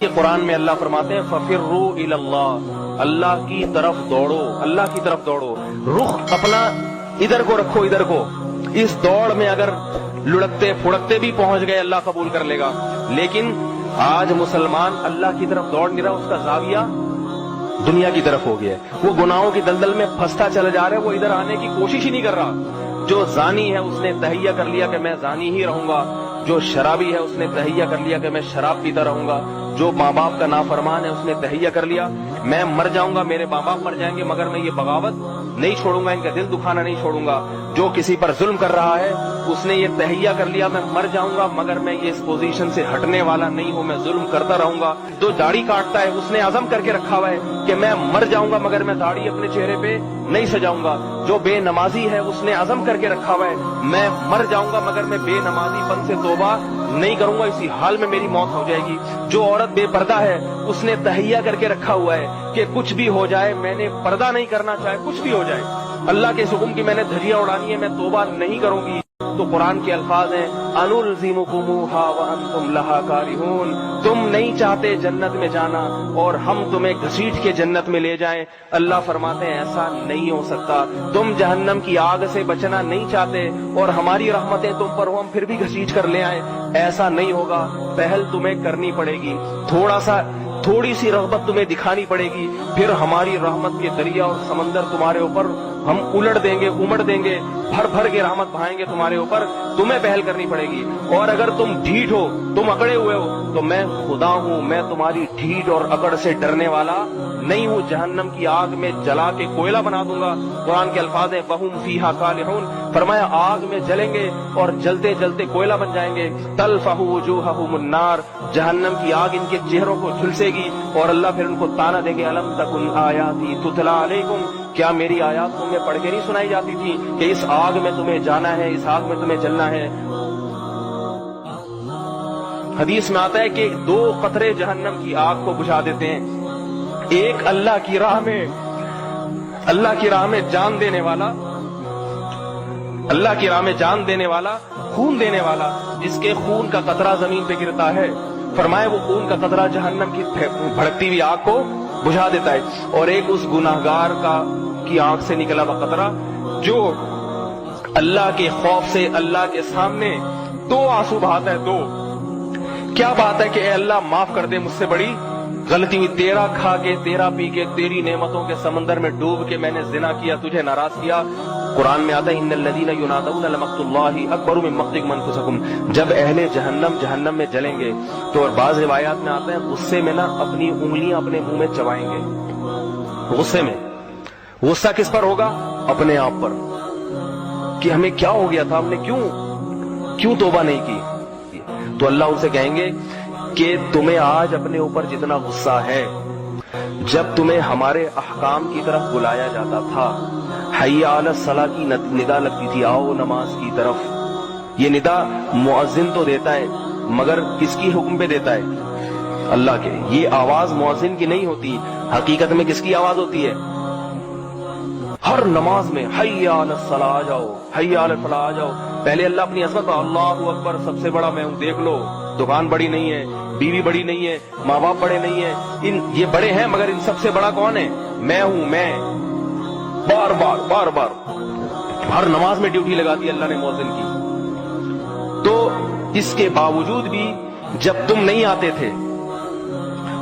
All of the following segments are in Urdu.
کہ قرآن میں اللہ فرماتے ہیں فَفِرُّوا إِلَى اللَّهِ، اللہ کی طرف دوڑو، اللہ کی طرف دوڑو، رخ اپنا ادھر کو رکھو، ادھر کو۔ اس دوڑ میں اگر لڑکتے پھڑکتے بھی پہنچ گئے اللہ قبول کر لے گا، لیکن آج مسلمان اللہ کی طرف دوڑ نہیں رہا، اس کا زاویہ دنیا کی طرف ہو گیا ہے، وہ گناہوں کی دلدل میں پھنستا چلا جا رہا ہے، وہ ادھر آنے کی کوشش ہی نہیں کر رہا۔ جو زانی ہے اس نے تہیہ کر لیا کہ میں زانی ہی رہوں گا، جو شرابی ہے اس نے تہیہ کر لیا کہ میں شراب پیتا رہوں گا، جو ماں باپ کا نافرمان ہے اس نے تہیہ کر لیا میں مر جاؤں گا، میرے ماں باپ مر جائیں گے مگر میں یہ بغاوت نہیں چھوڑوں گا، ان کا دل دکھانا نہیں چھوڑوں گا۔ جو کسی پر ظلم کر رہا ہے اس نے یہ تہیہ کر لیا میں مر جاؤں گا مگر میں یہ اس پوزیشن سے ہٹنے والا نہیں ہوں، میں ظلم کرتا رہوں گا۔ جو داڑھی کاٹتا ہے اس نے عزم کر کے رکھا ہوا ہے کہ میں مر جاؤں گا مگر میں داڑھی اپنے چہرے پہ نہیں سجاؤں گا۔ جو بے نمازی ہے اس نے عزم کر کے رکھا ہوا ہے میں مر جاؤں گا مگر میں بے نمازی پن سے توبہ نہیں کروں گا، اسی حال میں میری موت ہو جائے گی۔ جو عورت بے پردہ ہے اس نے تہیہ کر کے رکھا ہوا ہے کہ کچھ بھی ہو جائے میں نے پردہ نہیں کرنا، چاہے کچھ بھی ہو جائے، اللہ کے حکم کی میں نے دھجیاں اڑانی ہے، میں توبہ نہیں کروں گی۔ تو قرآن کے الفاظ ہیں انلزمکموہا وانتم لہا کارہون، تم نہیں چاہتے جنت میں جانا اور ہم تمہیں گھسیٹ کے جنت میں لے جائیں۔ اللہ فرماتے ہیں ایسا نہیں ہو سکتا، تم جہنم کی آگ سے بچنا نہیں چاہتے اور ہماری رحمتیں تم پر ہو ہم پھر بھی گھسیٹ کر لے آئیں، ایسا نہیں ہوگا۔ پہل تمہیں کرنی پڑے گی، تھوڑی سی رغبت تمہیں دکھانی پڑے گی، پھر ہماری رحمت کے دریا اور سمندر تمہارے اوپر ہم الٹ دیں گے، امڑ دیں گے، بھر بھر کے رحمت بہائیں گے تمہارے اوپر، تمہیں پہل کرنی پڑے گی۔ اور اگر تم ڈھیٹ ہو، تم اکڑے ہوئے ہو، تو میں خدا ہوں، میں تمہاری ڈھیٹ اور اکڑ سے ڈرنے والا نہیں ہوں، جہنم کی آگ میں جلا کے کوئلہ بنا دوں گا۔ قرآن کے الفاظ ہیں وَهُمْ فِيهَا كَالِحُونَ، فرمایا آگ میں جلیں گے اور جلتے جلتے کوئلہ بن جائیں گے۔ تَلْفَحُ وُجُوهَهُمُ النَّارُ، جہنم کی آگ ان کے چہروں کو جھلسے گی اور اللہ پھر ان کو تانا دیں گے أَلَمْ تَكُنْ آيَاتِي تُتْلَىٰ عَلَيْكُمْ، کیا میری آیات تمہیں پڑھ کے نہیں سنائی جاتی تھی کہ اس آگ میں تمہیں جانا ہے، اس آگ میں تمہیں جلنا ہے۔ حدیث میں آتا ہے کہ دو قطرے جہنم کی آگ کو بجھا دیتے ہیں، ایک اللہ کی راہ میں جان دینے والا، اللہ کی راہ میں جان دینے والا، خون دینے والا، جس کے خون کا قطرہ زمین پہ گرتا ہے، فرمائے وہ خون کا قطرہ جہنم کی بھڑکتی ہوئی آگ کو بجھا دیتا ہے۔ اور ایک اس گناہگار کی آنکھ سے نکلا ہوا قطرہ جو اللہ کے خوف سے اللہ کے سامنے دو آنسو بہاتا ہے، دو۔ کیا بات ہے کہ اے اللہ معاف کر دے، مجھ سے بڑی غلطی ہوئی، تیرا کھا کے تیرا پی کے تیری نعمتوں کے سمندر میں ڈوب کے میں نے زنا کیا، تجھے ناراض کیا۔ قرآن میں آتا ہے ان الذین ینادون لمقت اللہ اکبر من مقتکم انفسکم، جب اہل جہنم میں جلیں گے تو، اور بعض روایات میں آتا ہے غصے میں نا اپنی انگلیاں اپنے منہ میں چبائیں گے، غصے میں۔ غصہ کس پر ہوگا؟ اپنے آپ پر، کہ ہمیں کیا ہو گیا تھا، ہم نے کیوں توبہ نہیں کی۔ تو اللہ ان سے کہیں گے کہ تمہیں آج اپنے اوپر جتنا غصہ ہے، جب تمہیں ہمارے احکام کی طرف بلایا جاتا تھا، حی علی الصلاۃ کی ندا لگتی تھی، آؤ نماز کی طرف، یہ ندا مؤذن تو دیتا ہے مگر کس کی حکم پہ دیتا ہے؟ اللہ کے۔ یہ آواز مؤذن کی نہیں ہوتی، حقیقت میں کس کی آواز ہوتی ہے؟ ہر نماز میں حی علی الصلاۃ آ جاؤ، حی علی الفلاح آ جاؤ۔ پہلے اللہ اپنی عظمت، اللہ اکبر، سب سے بڑا میں ہوں، دیکھ لو، دکان بڑی نہیں ہے، بیوی بڑی نہیں ہے، ماں باپ بڑے نہیں ہیں، یہ بڑے ہیں مگر ان سب سے بڑا کون ہے؟ میں ہوں، میں۔ بار بار ہر نماز میں ڈیوٹی لگا دی اللہ نے مؤذن کی۔ تو اس کے باوجود بھی جب تم نہیں آتے تھے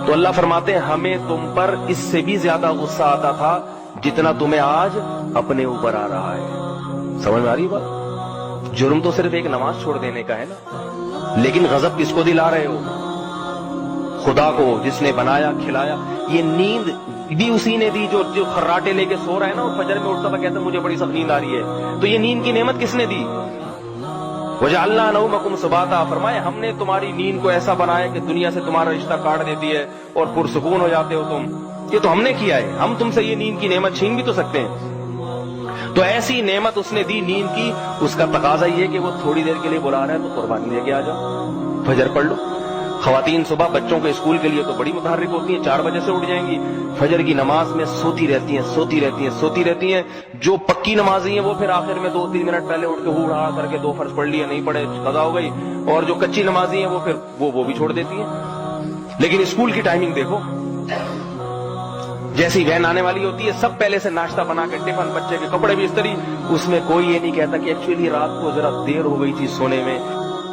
تو اللہ فرماتے ہیں ہمیں تم پر اس سے بھی زیادہ غصہ آتا تھا جتنا تمہیں آج اپنے اوپر آ رہا ہے۔ سمجھ میں آ رہی بات؟ جرم تو صرف ایک نماز چھوڑ دینے کا ہے نا، لیکن غضب کس کو دلا رہے ہو؟ خدا کو، جس نے بنایا کھلایا۔ یہ نیند بھی اسی نے دی جو خراٹے لے کے سو رہا ہے نا، اور فجر میں اٹھتا ہوا کہتا ہے مجھے بڑی سخت نیند آ رہی ہے، تو یہ نیند کی نعمت کس نے دی؟ وَجَعَلْنَا نَوْمَكُمْ سُبَاتًا، فرمایا ہم نے تمہاری نیند کو ایسا بنایا کہ دنیا سے تمہارا رشتہ کاٹ دیتی ہے اور پرسکون ہو جاتے ہو تم۔ یہ تو ہم نے کیا ہے، ہم تم سے یہ نیند کی نعمت چھین بھی تو سکتے ہیں۔ تو ایسی نعمت اس نے دی نیند کی، اس کا تقاضا یہ کہ وہ تھوڑی دیر کے لیے بلا رہا ہے تو قربانی دے کے آ جاؤ، فجر پڑھ لو۔ خواتین صبح بچوں کے اسکول کے لیے تو بڑی متحرک ہوتی ہیں، 4 بجے سے اٹھ جائیں گی، فجر کی نماز میں سوتی رہتی ہیں۔ جو پکی نمازی ہیں وہ پھر آخر میں 2-3 منٹ پہلے اٹھ کے ہڑ کر کے 2 فرض پڑھ لیے، نہیں پڑھے قضا ہو گئی، اور جو کچی نمازی ہیں وہ پھر وہ بھی چھوڑ دیتی ہیں۔ لیکن اسکول کی ٹائمنگ دیکھو، جیسی وین آنے والی ہوتی ہے سب پہلے سے ناشتہ بنا کے ٹفن، بچے کے کپڑے بھی استری، اس میں کوئی یہ نہیں کہتا کہ ایکچولی رات کو ذرا دیر ہو گئی تھی سونے میں،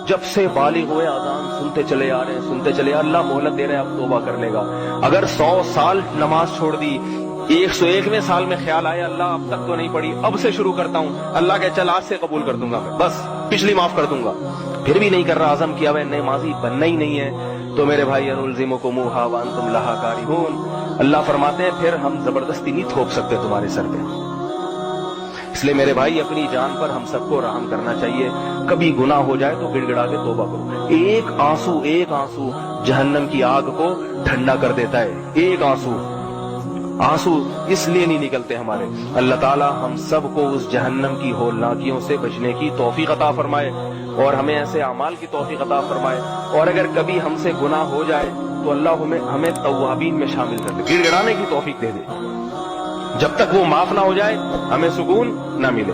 جب سے بالغ ہوئے اذان سنتے چلے آ رہے ہیں، سنتے چلے، اللہ مہلت دے رہے ہیں، اب توبہ کر لے گا۔ اگر 100 سال نماز چھوڑ دی، 101ویں سال میں خیال آیا اللہ اب تک تو نہیں پڑھی، اب سے شروع کرتا ہوں، اللہ کہ چل آج سے قبول کر دوں گا، بس پچھلی معاف کر دوں گا، پھر بھی نہیں کر رہا، عزم کیا ہوا نمازی بننا ہی نہیں ہے، تو میرے بھائی انلزمکموہا وانتم لہا کارہون، اللہ فرماتے ہیں پھر ہم زبردستی نہیں تھوپ سکتے تمہارے سر پہ۔ اس لیے میرے بھائی اپنی جان پر ہم سب کو رحم کرنا چاہیے، کبھی گناہ ہو جائے تو گڑ گڑا کے توبہ کرو، ایک آنسو جہنم کی آگ کو ٹھنڈا کر دیتا ہے، ایک آنسو اس لیے نہیں نکلتے ہمارے۔ اللہ تعالی ہم سب کو اس جہنم کی ہولناکیوں سے بچنے کی توفیق عطا فرمائے اور ہمیں ایسے اعمال کی توفیق عطا فرمائے، اور اگر کبھی ہم سے گناہ ہو جائے تو اللہ ہمیں توابین میں شامل کر دے، گڑ گڑانے کی توفیق دے دے، جب تک وہ معاف نہ ہو جائے ہمیں سکون نہ ملے۔